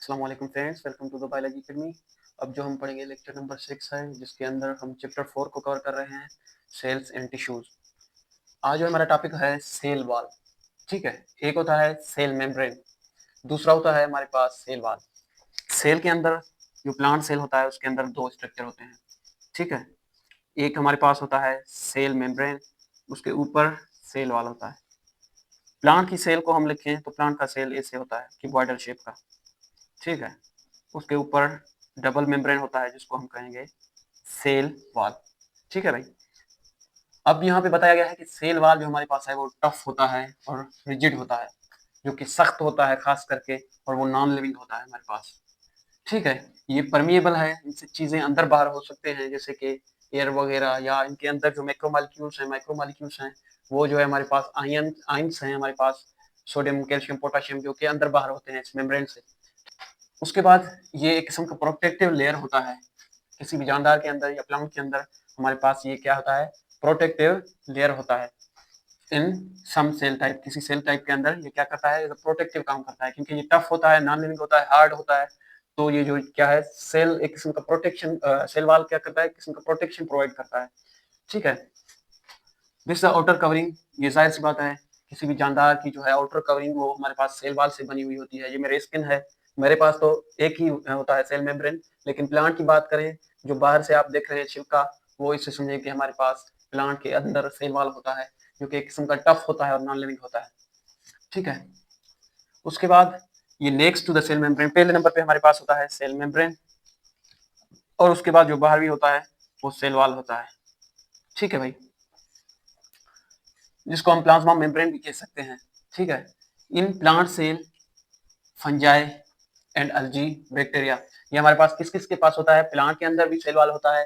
अस्सलाम वालेकुम friends, welcome to the biology academy. अब जो हम पढ़ेंगे लेक्चर नंबर 6 है, जिसके अंदर हम चैप्टर 4 को कवर कर रहे हैं, सेल्स एंड टिश्यूज। आज जो हमारा टॉपिक है सेल वॉल। ठीक है, एक होता है सेल मेम्ब्रेन, दूसरा होता है हमारे पास सेल वॉल। सेल के अंदर जो प्लांट सेल होता है उसके अंदर दो स्ट्रक्चर होते हैं। ठीक है, एक हमारे पास होता है सेल मेम्ब्रेन, उसके ऊपर सेल वॉल होता है। प्लांट की सेल को हम लिखें तो प्लांट का सेल ऐसे होता है कि बॉयडल शेप का। ठीक है, उसके ऊपर डबल मेम्ब्रेन होता है जिसको हम कहेंगे सेल वॉल। ठीक है भाई। अब यहाँ पे बताया गया है कि सेल वॉल जो हमारे पास है वो टफ होता है और रिजिड होता है, जो कि सख्त होता है खास करके, और वो नॉन लिविंग होता है हमारे पास। ठीक है, ये परमिएबल है, इनसे चीजें अंदर बाहर हो सकते हैं, जैसे कि एयर वगैरह, या इनके अंदर जो माइक्रोमोलिक्यूल्स हैं वो जो है हमारे पास आयंस हैं हमारे पास, सोडियम कैल्शियम पोटाशियम, जो कि अंदर बाहर होते हैं इस मेम्ब्रेन से। उसके बाद ये एक किस्म का प्रोटेक्टिव लेयर होता है किसी भी जानदार के अंदर या प्लांट के अंदर। हमारे पास ये क्या होता है, प्रोटेक्टिव लेयर होता है। इन सम सेल टाइप, किसी सेल टाइप के अंदर ये क्या करता है, प्रोटेक्टिव काम करता है, क्योंकि ये टफ होता है, नॉन लिविंग होता है, हार्ड होता है। तो ये जो क्या है, सेल एक किस्म का प्रोटेक्शन, सेल वाल क्या करता है, किस्म का प्रोटेक्शन प्रोवाइड करता है। ठीक है, दिस आउटर कवरिंग, ये जाहिर सी बात है किसी भी जानदार की जो है आउटर कवरिंग वो हमारे पास सेल वाल से बनी हुई होती है। ये मेरे स्किन है, मेरे पास तो एक ही होता है सेल मेम्ब्रेन। लेकिन प्लांट की बात करें, जो बाहर से आप देख रहे हैं छिलका, वो इससे समझे कि हमारे पास प्लांट के अंदर सेल वाल होता है, जो कि एक किस्म का टफ होता है और नॉन लिविंग होता है। ठीक है, उसके बाद ये next to the cell membrane, पहले नंबर पे हमारे पास होता है सेल मेम्ब्रेन, और उसके बाद जो बाहर भी होता है वो सेल वाल होता है। ठीक है भाई, जिसको हम प्लाज्मा मेम्ब्रेन भी कह सकते हैं। ठीक है, in plant cell, fungi and algae, bacteria, ये हमारे पास किस किस के पास होता है, प्लांट के अंदर भी सेल वाल होता है,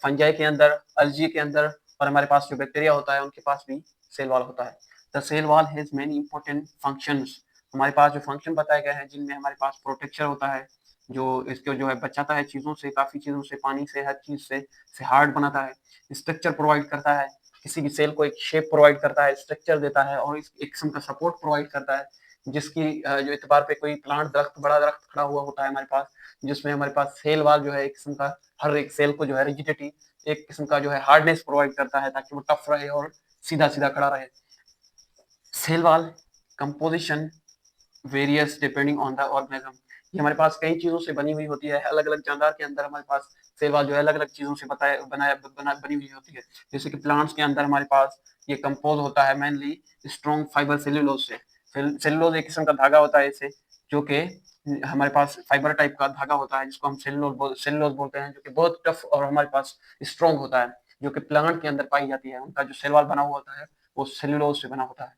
फंजाई के अंदर, अल्जी के अंदर, और हमारे पास जो बैक्टीरिया होता है उनके पास भी सेल वाल होता है। The cell wall has many important functions, हमारे पास जो फंक्शन बताए गए हैं जिनमें हमारे पास प्रोटेक्शन होता है, जो इसको जो है बचाता है चीजों से, काफी चीजों से, पानी से, हर चीज से हार्ड बनाता है, स्ट्रक्चर प्रोवाइड करता है, किसी भी सेल को एक शेप प्रोवाइड करता है, स्ट्रक्चर देता है, और एक किस्म का सपोर्ट प्रोवाइड करता है, जिसकी जो इतबार पे कोई प्लांट दरख्त, बड़ा दरख्त खड़ा हुआ होता है हमारे पास, जिसमें हमारे पास सेल वाल जो है एक किस्म का हर एक सेल को जो है रिजिडिटी, एक किस्म का जो है हार्डनेस प्रोवाइड करता है, ताकि वो टफ रहे और सीधा सीधा खड़ा रहे। Cell wall composition various depending on the organism, ये हमारे पास कई चीजों से बनी हुई होती है। अलग अलग जानदार के अंदर हमारे पास सेल वाल जो है अलग अलग चीजों से बनी हुई होती है। जैसे कि प्लांट्स के अंदर हमारे पास ये कंपोज होता है मेनली स्ट्रॉन्ग फाइबर सेल्यूलोज से। सेल्यूलोज एक किस्म का धागा होता है इसे, जो कि हमारे पास फाइबर टाइप का धागा होता है, जिसको हम सेल्यूलोज बोलते हैं, जो कि बहुत टफ और हमारे पास स्ट्रॉन्ग होता है, जो कि प्लांट के अंदर पाई जाती है। उनका जो सेल वाल बना हुआ होता है वो सेल्यूलोज से बना होता है।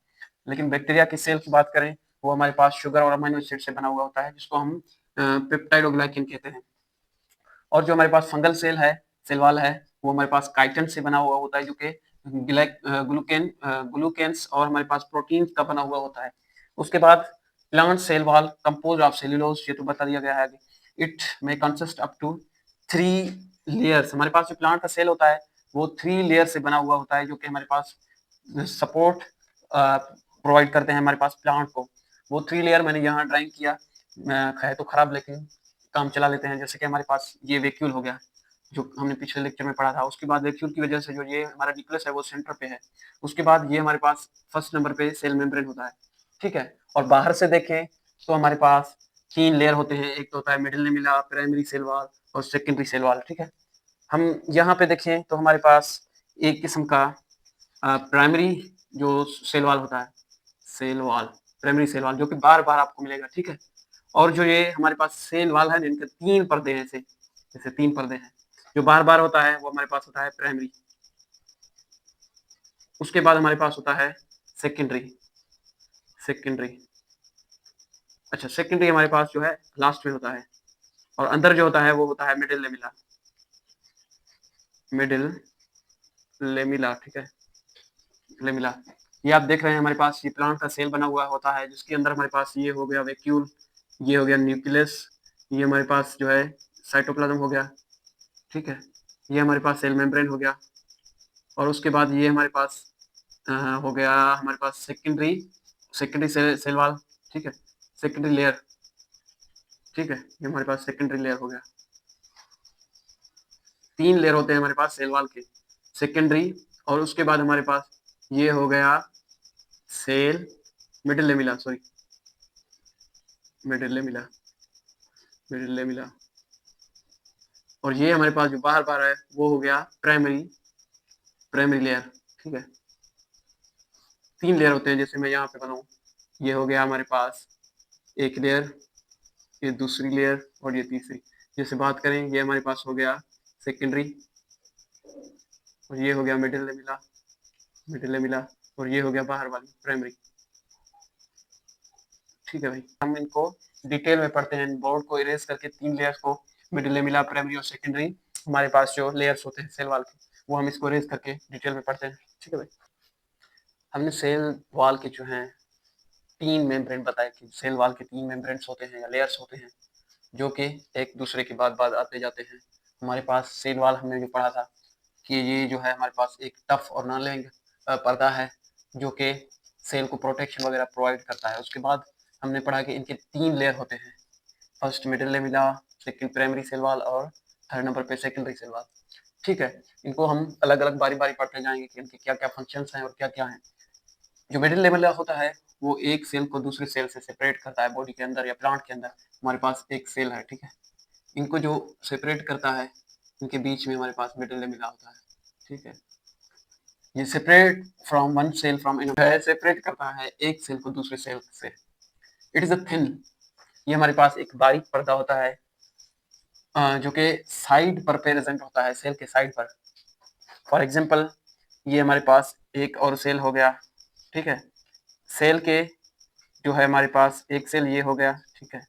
लेकिन बैक्टीरिया की सेल की बात करें, वो हमारे पास शुगर और अमीनो एसिड से बना हुआ होता है, जिसको हम पेप्टाइडोग्लाइकिन कहते हैं। और जो हमारे पास फंगल सेल है, सेल वाल है, वो हमारे पास काइटिन से बना हुआ होता है, जो कि ग्लूकेन्स और हमारे पास प्रोटीन का बना हुआ होता है। उसके बाद plant cell wall compose of cellulose, ये तो बता दिया गया है। इट में कंसिस्ट अप टू 3 लेयर्स, हमारे पास जो प्लांट का सेल होता है वो 3 लेयर से बना हुआ होता है, जो कि हमारे पास सपोर्ट प्रोवाइड करते हैं हमारे पास प्लांट को। वो 3 लेयर मैंने यहाँ ड्राइंग किया, है तो खराब लेकिन काम चला लेते हैं। जैसे कि हमारे पास ये वैक्यूल हो गया, जो हमने पिछले लेक्चर में पढ़ा था। उसके बाद वैक्यूल की वजह से जो ये हमारा न्यूक्लियस है वो सेंटर पे है। उसके बाद ये हमारे पास फर्स्ट नंबर पे सेल मेम्ब्रेन होता है। ठीक है, और बाहर से देखें तो हमारे पास 3 लेयर होते हैं, एक तो होता है middle lamella, primary cell wall और सेकेंडरी सेल वॉल। ठीक है, हम यहाँ पे देखें तो हमारे पास एक किस्म का प्राइमरी जो सेल वॉल होता है, cell wall, primary cell wall, जो कि बार बार आपको मिलेगा। ठीक है, और जो ये हमारे पास सेल वाल है, इनके 3 पर्दे हैं, जैसे 3 पर्दे हैं। जो बार बार होता है वो हमारे पास होता है प्राइमरी। उसके बाद हमारे पास होता है सेकेंडरी। सेकेंडरी, अच्छा, सेकेंडरी हमारे पास जो है लास्ट में होता है, और अंदर जो होता है वो होता है मिडिल लेमिला। मिडिल लेमिला, ठीक है, लेमिला। ये आप देख रहे हैं हमारे पास ये प्लांट का सेल बना हुआ होता है, जिसके अंदर हमारे पास ये हो गया वैक्यूल, ये हो गया न्यूक्लियस, ये हमारे पास जो है साइटोप्लाज्म हो गया। ठीक है, ये हमारे पास सेल मेम्ब्रेन हो गया, और उसके बाद ये हमारे पास हो गया हमारे पास सेकेंडरी सेकेंडरी सेल वाल। ठीक है, सेकेंडरी लेयर। ठीक है, ये हमारे पास सेकेंडरी लेयर हो गया। 3 लेयर होते हैं हमारे पास सेल वॉल के, सेकेंडरी, और उसके बाद हमारे पास ये हो गया cell middle lamella, sorry middle lamella, middle lamella, और ये हमारे पास जो बाहर बाहर है वो हो गया प्राइमरी, प्राइमरी लेयर। ठीक है, 3 लेयर होते हैं, जैसे मैं यहाँ पे बनाऊँ, ये हो गया हमारे पास एक लेयर, ये दूसरी लेयर और ये तीसरी। जैसे बात करें, ये हमारे पास हो गया सेकेंडरी, और ये हो गया मिडिल लेमिला, मिडिल लेमिला, और ये हो गया बाहर वाली प्राइमरी। ठीक है भाई, हम इनको डिटेल में पढ़ते हैं। बोर्ड को इरेज करके 3 लेयर्स को, मिडिल लेमिला, प्राइमरी और सेकेंडरी, हमारे पास जो लेयर्स होते हैं सेल वॉल के, वो हम इसको इरेज करके डिटेल में पढ़ते हैं। ठीक है भाई, हमने सेल वॉल के जो हैं 3 मेम्ब्रेन बताए कि सेल वॉल के 3 मेम्ब्रेन्स होते हैं या लेयर्स होते हैं, जो कि एक दूसरे के बाद बाद आते जाते हैं। हमारे पास सेल वॉल हमने जो पढ़ा था कि ये जो है हमारे पास एक टफ और नॉन लिविंग पर्दा है, जो कि सेल को प्रोटेक्शन वगैरह प्रोवाइड करता है। उसके बाद हमने पढ़ा कि इनके 3 लेयर होते हैं, first middle lamella, second primary cell wall और थर्ड नंबर पे सेकेंडरी सेल वॉल। ठीक है, इनको हम अलग अलग बारी बारी पढ़ते जाएंगे कि इनके क्या क्या फंक्शंस हैं और क्या क्या हैं। जो मिडिल लेमिला होता है वो एक सेल को दूसरे सेल से सेपरेट करता है। बॉडी के अंदर या प्लांट के अंदर हमारे पास एक सेल है, ठीक है, इनको जो सेपरेट करता है, इनके बीच में हमारे पास मिडिल लेमिला होता है। ठीक है, ये separate from one cell from separate करता है एक सेल को दूसरे सेल से। इट इज अ थिन, ये हमारे पास एक बारीक पर्दा होता है, जो कि साइड पर प्रेजेंट होता है, सेल के साइड पर। फॉर एग्जांपल, ये हमारे पास एक और सेल हो गया। ठीक है, सेल के जो है हमारे पास एक सेल ये हो गया। ठीक है,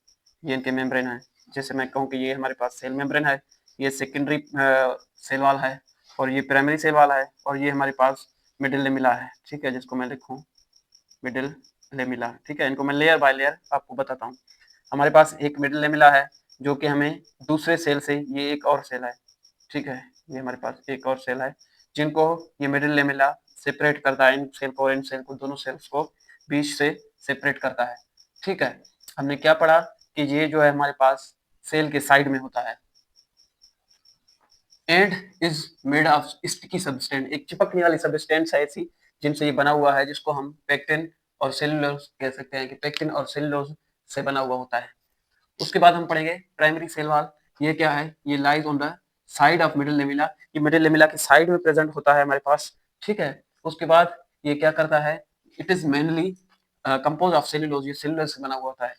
ये इनके मेम्ब्रेन है। जैसे मैं कहूँ कि ये हमारे पास सेल मेम्ब्रेन है, ये सेकेंडरी सेल वाल है, और ये प्राइमरी सेल वाला है, और ये हमारे पास मिडिल लेमिला है। ठीक है, जिसको मैं लिखूँ मिडिल लेमिला। ठीक है, इनको मैं लेयर बाय लेयर आपको बताता हूँ। हमारे पास एक मिडिल लेमिला है, जो कि हमें दूसरे सेल से, ये एक और सेल है। ठीक है, ये हमारे पास एक और सेल है, जिनको ये मिडिल लेमिला सेपरेट करता है, इन सेल को और इन सेल को, दोनों सेल्स को बीच से सेपरेट करता है। ठीक है, हमने क्या पढ़ा कि ये जो है हमारे पास सेल के साइड में होता है, and is made of sticky substance, एक चिपकने वाली सब्सटेंस है ऐसी, जिनसे ये बना हुआ है, जिसको हम पेक्टिन और सेलुलोज कह सकते हैं, कि पेक्टिन और सेलुलोज से बना हुआ होता है। उसके बाद हम पढ़ेंगे प्राइमरी सेल वॉल। ये क्या है, ये lies on the side of middle lamella, ये मिडिल लेमिला के साइड में प्रेजेंट होता है हमारे पास। ठीक है, उसके बाद ये क्या करता है, it is mainly compose of cellulose, ये सेलुलोज से बना हुआ होता है।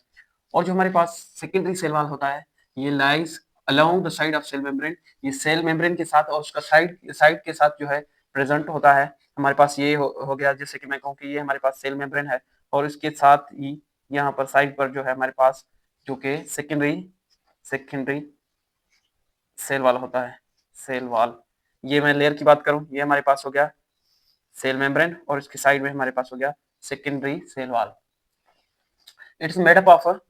और जो हमारे पास सेकेंडरी सेल वॉल होता है, ये lies along the side of cell membrane, ये सेल मेम्ब्रेन के साथ और उसका साइड साइड के साथ जो है प्रेजेंट होता है। हमारे पास ये हो गया, जैसे कि मैं कहूँ कि ये हमारे पास सेल मेम्ब्रेन है, और इसके साथ ही यहाँ पर साइड पर जो है हमारे पास, जो कि सेकेंडरी सेल वॉल होता है, सेल वॉल। ये मैं लेयर की बात करूं, ये हमारे पास हो गया सेल मेम्ब्रेन, और इसके साइड में हमारे पास हो गया secondary cell wall. It's made up of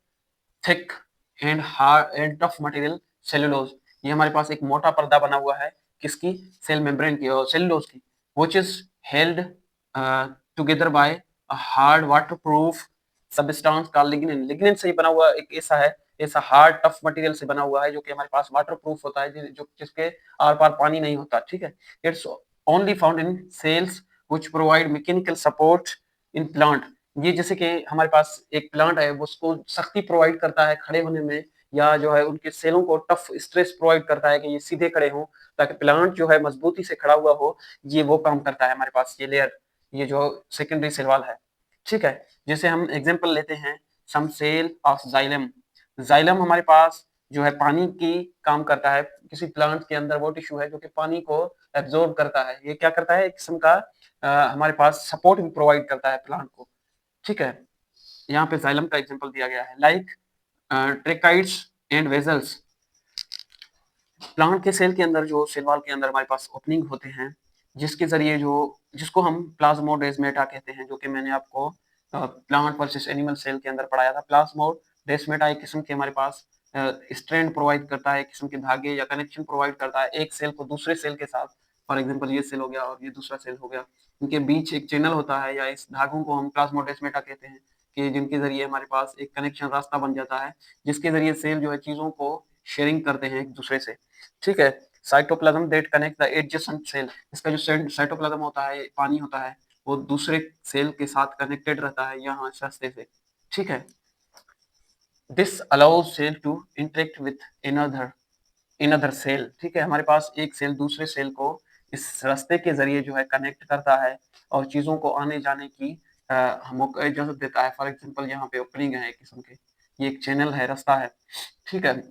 thick and hard and tough material cellulose, ये हमारे पास एक मोटा पर्दा बना हुआ है, किसकी, सेल मेम्ब्रेन की और सेलुलोज की, which is held together by a hard waterproof substance called lignin. Lignin से बना हुआ एक ऐसा है, ऐसा हार्ड टफ मटेरियल से बना हुआ है, जो कि हमारे पास वाटरप्रूफ होता है, जो जिसके आर पार पानी नहीं होता। ठीक है, it's only found in cells which provide mechanical support in plant, ये जैसे कि हमारे पास एक प्लांट है, वो उसको शक्ति प्रोवाइड करता है खड़े होने में, या जो है उनके सेलों को टफ स्ट्रेस प्रोवाइड करता है कि ये सीधे खड़े हों, ताकि प्लांट जो है मजबूती से खड़ा हुआ हो। ये वो काम करता है हमारे पास ये लेयर, ये जो सेकेंडरी सेल वॉल है। ठीक है, जैसे हम एग्जांपल लेते हैं, some cell of xylem. Xylem हमारे पास जो है पानी की काम करता है, किसी प्लांट के अंदर वो टिश्यू है जो कि पानी को एब्जॉर्ब करता है। ये क्या करता है, एक किस्म का हमारे पास सपोर्ट भी प्रोवाइड करता है प्लांट को। ठीक है, यहाँ पे जाइलम का एग्जांपल दिया गया है, लाइक ट्रेकाइड्स एंड वेजल्स। प्लांट के सेल के अंदर, जो सेल वॉल के अंदर हमारे पास ओपनिंग होते हैं, जिसके जरिए जो, जिसको हम प्लाज्मोडेस्माटा कहते हैं, जो कि मैंने आपको प्लांट वर्सेस एनिमल सेल के अंदर पढ़ाया था। प्लाज्मोडेस्माटा एक किस्म के हमारे पास स्ट्रैंड प्रोवाइड करता है, एक किस्म के धागे या कनेक्शन प्रोवाइड करता है एक सेल को दूसरे सेल के साथ। फॉर एग्जांपल, ये सेल हो गया और ये दूसरा सेल हो गया, इनके बीच एक चैनल होता है, या इस धागों को हम प्लाज्मोडेस्माटा कहते हैं। कि जिनके ज़रिए हमारे पास एक कनेक्शन रास्ता बन जाता है, जिसके ज़रिए सेल जो है चीज़ों को शेयरिंग करते हैं एक-दूसरे से, ठीक है? Cytoplasm that connect the adjacent cell, इसका जो साइटोप्लाज़्म होता है, पानी होता है, वो दूसरे सेल के साथ कनेक्टेड रहता है यहाँ इस रास्ते से, ठीक है? This allows cell to interact with another cell, ठीक है? हमारे पास एक सेल दूसरे सेल को इस रास्ते के ज़रिए जो है कनेक्ट करता है और चीज़ों को आने-जाने की मौका इजाज़त देता है। फॉर एग्ज़ाम्पल यहाँ पे ओपनिंग है एक किस्म की, ये एक चैनल है, रास्ता है, ठीक है?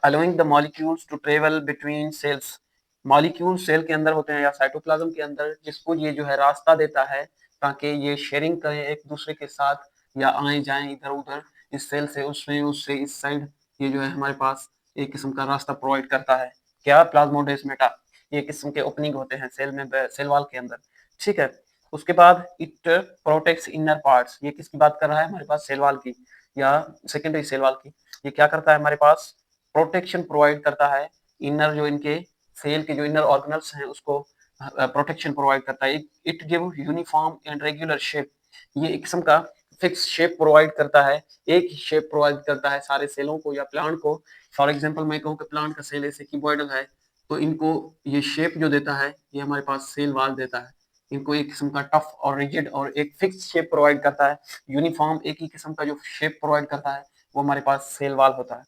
Allowing the molecules to travel between cells, molecule cell के अंदर होते हैं या साइटोप्लाज्म के अंदर, जिसको ये जो है रास्ता देता है ताकि ये शेयरिंग करें एक दूसरे के साथ या आए जाएं इधर उधर, इस सेल से उसमें, उससे इस साइड, ये जो है हमारे पास एक किस्म का रास्ता प्रोवाइड करता है। क्या? प्लाज्मोडेस्माटा, ये किस्म के ओपनिंग होते हैं सेल में, सेल वॉल के अंदर, ठीक है? उसके बाद इट प्रोटेक्ट्स इनर पार्ट्स, ये किसकी बात कर रहा है? हमारे पास सेल वॉल की या सेकेंडरी सेल वॉल की। ये क्या करता है? हमारे पास प्रोटेक्शन प्रोवाइड करता है, इनर जो इनके सेल के जो इनर ऑर्गेनल्स हैं उसको प्रोटेक्शन प्रोवाइड करता है। It give uniform and regular shape, ये एक किस्म का फिक्स शेप प्रोवाइड करता है, एक ही शेप प्रोवाइड करता है सारे सेलों को या प्लांट को। फॉर एग्जांपल मैं कहूँ कि प्लांट का सेल ऐसे क्यूबॉइडल है, तो इनको ये शेप जो देता है ये हमारे पास सेल वॉल देता है। इनको एक किस्म का टफ और रिजिड और एक फिक्स शेप प्रोवाइड करता है, यूनिफॉर्म एक ही किस्म का जो शेप प्रोवाइड करता है वो हमारे पास सेल वॉल होता है,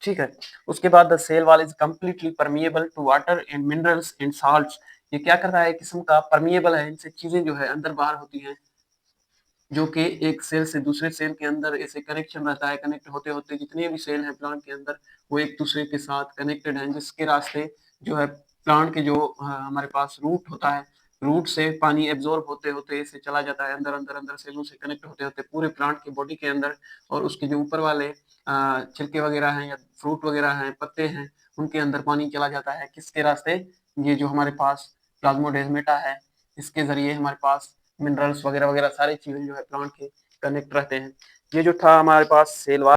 ठीक है? उसके बाद the cell wall is completely permeable to water and minerals and salts, ये क्या कर रहा है? एक किस्म का परमिएबल है, इनसे चीजें जो है अंदर बाहर होती हैं, जो कि एक सेल से दूसरे सेल के अंदर ऐसे कनेक्शन रहता है, कनेक्ट होते-होते जितने भी सेल हैं प्लांट के अंदर, वो एक-दूसरे के साथ कनेक्टेड हैं, जिसके रास्ते जो है प्लांट के जो हमारे पास रूट होता है, रूट से पानी एब्ज़ॉर्ब होते-होते ऐसे चला जाता है अंदर-अंदर सेलों से कनेक्ट होते-होते पूरे प्लांट की बॉडी के अंदर, और उसके जो ऊपर वाले छिलके वगैरह हैं या फ्रूट वगैरह हैं, पत्ते हैं, उनके अंदर पानी चला जाता है। किसके रास्ते? ये जो हमारे पास प्लाज्मोडेस्माटा है, इसके ज़रिए हमारे पास मिनरल्स वगैरह-वगैरह सारी चीज़ें जो है प्लांट के कनेक्ट रहते हैं। ये जो था हमारे पास सेल वॉल